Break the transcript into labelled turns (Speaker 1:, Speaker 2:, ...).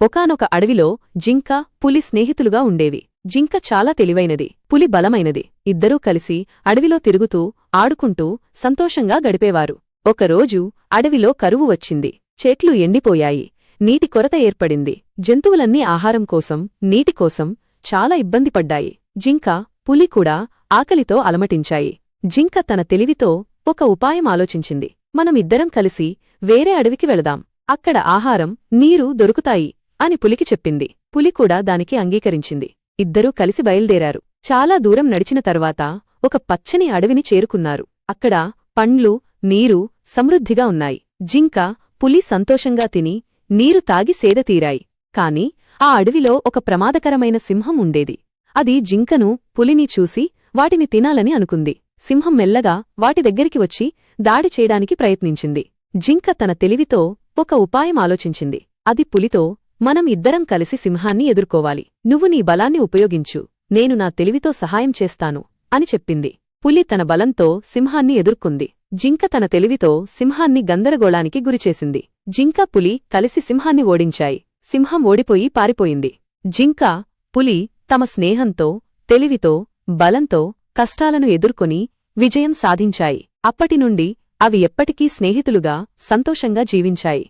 Speaker 1: ఒకానొక అడవిలో జింక పులి స్నేహితులుగా ఉండేవి. జింక చాలా తెలివైనది, పులి బలమైనది. ఇద్దరూ కలిసి అడవిలో తిరుగుతూ ఆడుకుంటూ సంతోషంగా గడిపేవారు. ఒకరోజు అడవిలో కరువు వచ్చింది. చెట్లు ఎండిపోయాయి. నీటి కొరత ఏర్పడింది. జంతువులన్నీ ఆహారం కోసం, నీటికోసం చాలా ఇబ్బంది పడ్డాయి. జింక, పులి కూడా ఆకలితో అలమటించాయి. జింక తన తెలివితో ఒక ఉపాయం ఆలోచించింది. మనమిద్దరం కలిసి వేరే అడవికి వెళదాం. అక్కడ ఆహారం, నీరు దొరుకుతాయి అని పులికి చెప్పింది. పులి కూడా దానికి అంగీకరించింది. ఇద్దరూ కలిసి బయల్దేరారు. చాలా దూరం నడిచిన తర్వాత ఒక పచ్చని అడవిని చేరుకున్నారు. అక్కడ పండ్లు, నీరు సమృద్ధిగా ఉన్నాయి. జింక, పులి సంతోషంగా తిని నీరు తాగి సేదతీరాయి. కాని ఆ అడవిలో ఒక ప్రమాదకరమైన సింహం ఉండేది. అది జింకను, పులిని చూసి వాటిని తినాలని అనుకుంది. సింహం మెల్లగా వాటి దగ్గరికి వచ్చి దాడి చేయడానికి ప్రయత్నించింది. జింక తన తెలివితో ఒక ఉపాయం ఆలోచించింది. అది పులితో, మనం ఇద్దరం కలిసి సింహాన్ని ఎదుర్కోవాలి. నువ్వు నీ బలాన్ని ఉపయోగించు, నేను నా తెలివితో సహాయం చేస్తాను అని చెప్పింది. పులి తన బలంతో సింహాన్ని ఎదుర్కొంది. జింక తన తెలివితో సింహాన్ని గందరగోళానికి గురిచేసింది. జింక, పులి కలిసి సింహాన్ని ఓడించాయి. సింహం ఓడిపోయి పారిపోయింది. జింక, పులి తమ స్నేహంతో, తెలివితో, బలంతో కష్టాలను ఎదుర్కొని విజయం సాధించాయి. అప్పటినుండి అవి ఎప్పటికీ స్నేహితులుగా సంతోషంగా జీవించాయి.